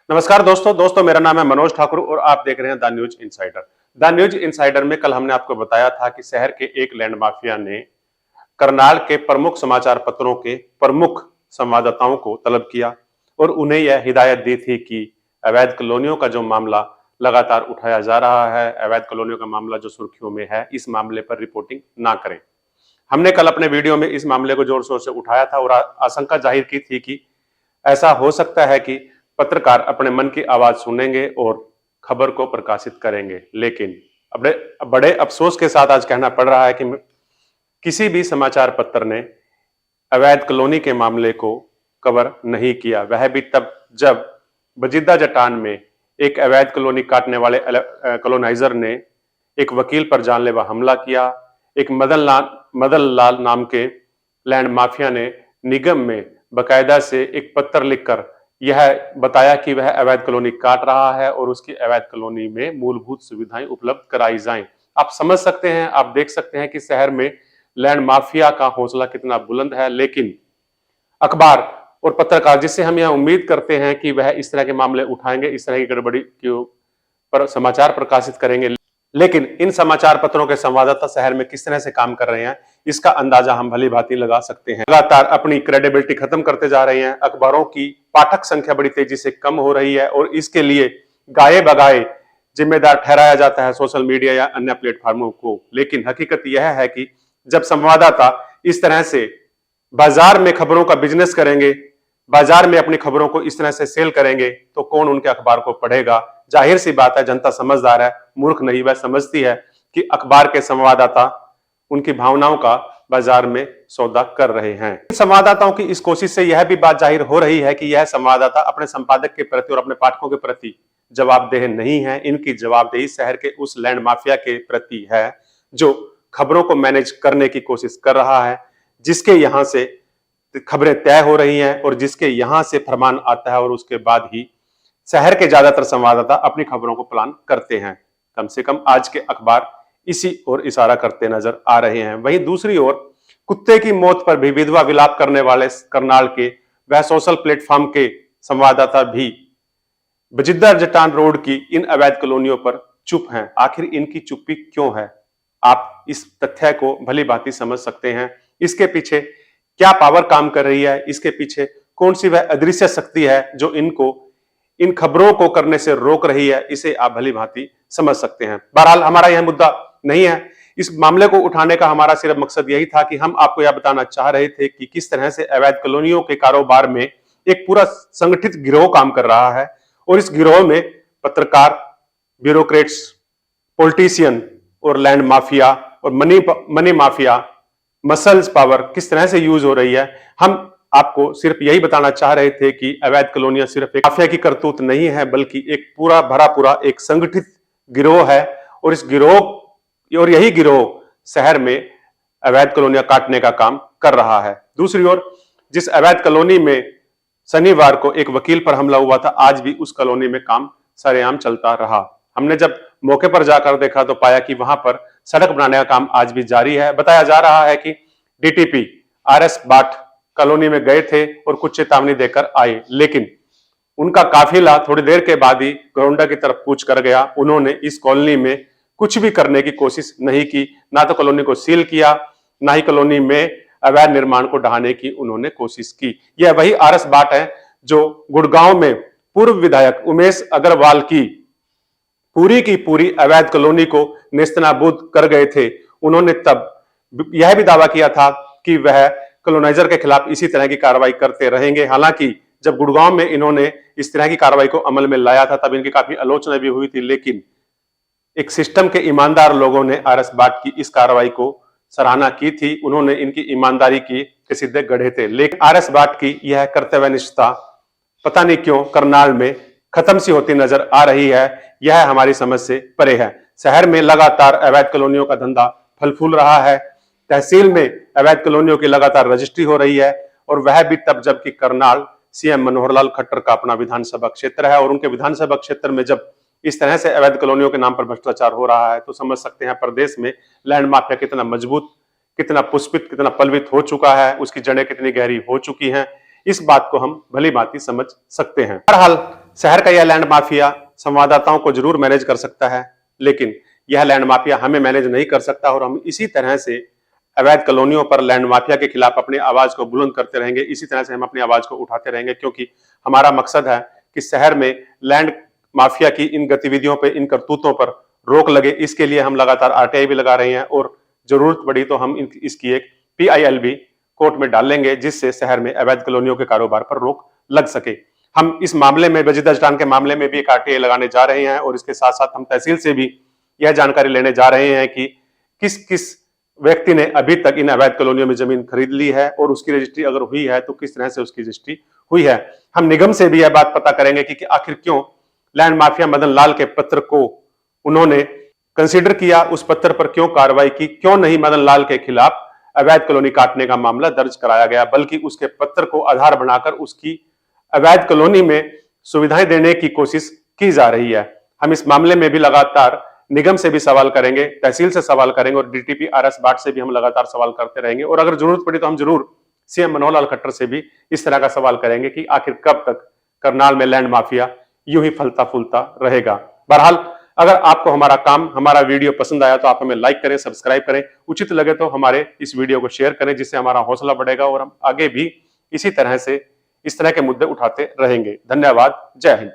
नमस्कार दोस्तों मेरा नाम है मनोज ठाकुर और आप देख रहे हैं the news insider. The news insider में कल हमने आपको बताया था कि शहर के एक लैंड माफिया ने करनाल के प्रमुख समाचार पत्रों के प्रमुख संवाददाताओं को तलब किया और उन्हें यह हिदायत दी थी कि अवैध कॉलोनियों का जो मामला लगातार उठाया जा रहा है, अवैध कॉलोनियों का मामला जो सुर्खियों में है, इस मामले पर रिपोर्टिंग ना करें। हमने कल अपने वीडियो में इस मामले को जोर शोर से उठाया था और आशंका जाहिर की थी कि ऐसा हो सकता है कि पत्रकार अपने मन की आवाज सुनेंगे और खबर को प्रकाशित करेंगे, लेकिन बड़े अफसोस के साथ आज कहना पड़ रहा है कि किसी भी समाचार पत्र ने अवैध कॉलोनी के मामले को कवर नहीं किया। वह भी तब जब बजिद्दा जटान में एक अवैध कॉलोनी काटने वाले कॉलोनाइजर ने एक वकील पर जानलेवा हमला किया। एक मदन लाल नाम के लैंड माफिया ने निगम में बकायदा से एक पत्र लिखकर यह बताया कि वह अवैध कॉलोनी काट रहा है और उसकी अवैध कॉलोनी में मूलभूत सुविधाएं उपलब्ध कराई जाएं। आप समझ सकते हैं, आप देख सकते हैं कि शहर में लैंड माफिया का हौसला कितना बुलंद है, लेकिन अखबार और पत्रकार जिससे हम यह उम्मीद करते हैं कि वह इस तरह के मामले उठाएंगे, इस तरह की गड़बड़ी के पर समाचार प्रकाशित करेंगे, लेकिन इन समाचार पत्रों के संवाददाता शहर में किस तरह से काम कर रहे हैं, इसका अंदाजा हम भली भांति लगा सकते हैं। लगातार अपनी क्रेडिबिलिटी खत्म करते जा रहे हैं। अखबारों की पाठक संख्या बड़ी तेजी से कम हो रही है और इसके लिए गाये बगाए जिम्मेदार ठहराया जाता है सोशल मीडिया या अन्य प्लेटफॉर्मों को। लेकिन हकीकत यह है कि जब संवाददाता इस तरह से बाजार में खबरों का बिजनेस करेंगे, बाजार में अपनी खबरों को इस तरह से सेल करेंगे, तो कौन उनके अखबार को पढ़ेगा। जाहिर सी बात है, जनता समझदार है, मूर्ख नहीं। वह समझती है कि अखबार के संवाददाता उनकी भावनाओं का बाजार में सौदा कर रहे हैं। संवाददाताओं की इस कोशिश से यह भी बात जाहिर हो रही है कि यह संवाददाता अपने संपादक के प्रति और अपने पाठकों के प्रति जवाबदेह नहीं है। इनकी जवाबदेही शहर के उस लैंड माफिया के प्रति है जो खबरों को मैनेज करने की कोशिश कर रहा है, जिसके यहां से खबरें तय हो रही हैं और जिसके यहां से फरमान आता है और उसके बाद ही शहर के ज्यादातर संवाददाता अपनी खबरों को प्लान करते हैं। कम से कम आज के अखबार इसी ओर इशारा करते नजर आ रहे हैं। वहीं दूसरी ओर कुत्ते की मौत पर भी विधवा विलाप करने वाले करनाल के वह सोशल प्लेटफॉर्म के संवाददाता भी बजिद्दा जटान रोड की इन अवैध कॉलोनियों पर चुप हैं। आखिर इनकी चुप्पी क्यों है? आप इस तथ्य को भली भांति समझ सकते हैं। इसके पीछे क्या पावर काम कर रही है, इसके पीछे कौन सी वह अदृश्य शक्ति है जो इनको इन खबरों को करने से रोक रही है, इसे आप भली भांति समझ सकते हैं। बहरहाल हमारा यह मुद्दा नहीं है। इस मामले को उठाने का हमारा सिर्फ मकसद यही था कि हम आपको यह बताना चाह रहे थे कि किस तरह से अवैध कॉलोनियों के कारोबार में एक पूरा संगठित गिरोह काम कर रहा है और इस गिरोह में पत्रकार, ब्यूरोक्रेट्स, पॉलिटिशियन और लैंड माफिया और मनी माफिया, मसल्स पावर किस तरह से यूज हो रही है। हम आपको सिर्फ यही बताना चाह रहे थे कि अवैध कॉलोनियां सिर्फ एक माफिया की करतूत नहीं है, बल्कि एक पूरा भरा पूरा एक संगठित गिरोह है और इस गिरोह और यही गिरोह शहर में अवैध कॉलोनियां काटने का काम कर रहा है। दूसरी ओर जिस अवैध कॉलोनी में शनिवार को एक वकील पर हमला हुआ था, आज भी उस कॉलोनी में काम सरेआम चलता रहा। हमने जब मौके पर जाकर देखा तो पाया कि वहां पर सड़क बनाने का काम आज भी जारी है। बताया जा रहा है कि डीटीपी आरएस बाट कॉलोनी में गए थे और कुछ चेतावनी देकर आए, लेकिन उनका काफिला थोड़ी देर के बाद ही गोरंडा की तरफ कूच कर गया। उन्होंने इस कॉलोनी में कुछ भी करने की कोशिश नहीं की, ना तो कॉलोनी को सील किया, ना ही कॉलोनी में अवैध निर्माण को ढहाने की उन्होंने कोशिश की। यह वही आरएस बाट है जो गुड़गांव में पूर्व विधायक उमेश अग्रवाल की पूरी अवैध कॉलोनी को नेस्तनाबूद कर गए थे। उन्होंने तब यह भी दावा किया था कि वह कॉलोनाइजर के खिलाफ इसी तरह की कार्रवाई करते रहेंगे। हालांकि जब गुड़गांव में इन्होंने इस तरह की कार्रवाई को अमल में लाया था तब इनकी काफी आलोचना भी हुई थी, लेकिन एक सिस्टम के ईमानदार लोगों ने आरएस बाट की इस कार्रवाई को सराहना की थी। उन्होंने इनकी ईमानदारी के सिद्धे गढ़े थे, लेकिन आरएस बाट की यह कर्तव्यनिष्ठता पता नहीं क्यों करनाल में खत्म सी होती नजर आ रही है। यह हमारी समझ से परे है। शहर में लगातार अवैध कॉलोनियों का धंधा फल फूल रहा है। तहसील में अवैध कॉलोनियों की लगातार रजिस्ट्री हो रही है और वह भी तब जबकि करनाल सीएम मनोहर लाल खट्टर का अपना विधानसभा क्षेत्र है और उनके विधानसभा क्षेत्र में जब इस तरह से अवैध कॉलोनियों के नाम पर भ्रष्टाचार हो रहा है तो समझ सकते हैं प्रदेश में लैंड माफिया कितना मजबूत, कितना पुष्पित, कितना पलवित हो चुका है, उसकी जड़ें कितनी गहरी हो चुकी हैं। इस बात को हम भली भांति समझ सकते हैं। बहरहाल शहर का यह लैंड माफिया संवाददाताओं को जरूर मैनेज कर सकता है, लेकिन यह लैंड माफिया हमें मैनेज नहीं कर सकता और हम इसी तरह से अवैध कॉलोनियों पर लैंड माफिया के खिलाफ अपनी आवाज को बुलंद करते रहेंगे। इसी तरह से हम अपनी आवाज को उठाते रहेंगे, क्योंकि हमारा मकसद है कि शहर में लैंड माफिया की इन गतिविधियों पर, इन करतूतों पर रोक लगे। इसके लिए हम लगातार आरटीआई भी लगा रहे हैं और जरूरत पड़ी तो हम इसकी एक PIL भी कोर्ट में डालेंगे, जिससे शहर में अवैध कॉलोनियों के कारोबार पर रोक लग सके। हम इस मामले में, बजीदा चट्टान के मामले में भी एक आरटीआई लगाने जा रहे हैं और इसके साथ साथ हम तहसील से भी यह जानकारी लेने जा रहे हैं कि किस किस व्यक्ति ने अभी तक इन अवैध कॉलोनियों में जमीन खरीद ली है और उसकी रजिस्ट्री अगर हुई है तो किस तरह से उसकी रजिस्ट्री हुई है। हम निगम से भी यह बात पता करेंगे कि आखिर क्यों लैंड माफिया मदन लाल के पत्र को उन्होंने कंसीडर किया, उस पत्र पर क्यों कार्रवाई की, क्यों नहीं मदन लाल के खिलाफ अवैध कॉलोनी काटने का मामला दर्ज कराया गया, बल्कि उसके पत्र को आधार बनाकर उसकी अवैध कॉलोनी में सुविधाएं देने की कोशिश की जा रही है। हम इस मामले में भी लगातार निगम से भी सवाल करेंगे, तहसील से सवाल करेंगे और DTP RS बाट से भी हम लगातार सवाल करते रहेंगे और अगर जरूरत पड़ी तो हम जरूर CM मनोहर लाल खट्टर से भी इस तरह का सवाल करेंगे कि आखिर कब तक करनाल में लैंड माफिया यूं ही फलता फूलता रहेगा। बहरहाल, अगर आपको हमारा काम, हमारा वीडियो पसंद आया तो आप हमें लाइक करें, सब्सक्राइब करें, उचित लगे तो हमारे इस वीडियो को शेयर करें, जिससे हमारा हौसला बढ़ेगा और हम आगे भी इसी तरह से इस तरह के मुद्दे उठाते रहेंगे। धन्यवाद। जय हिंद।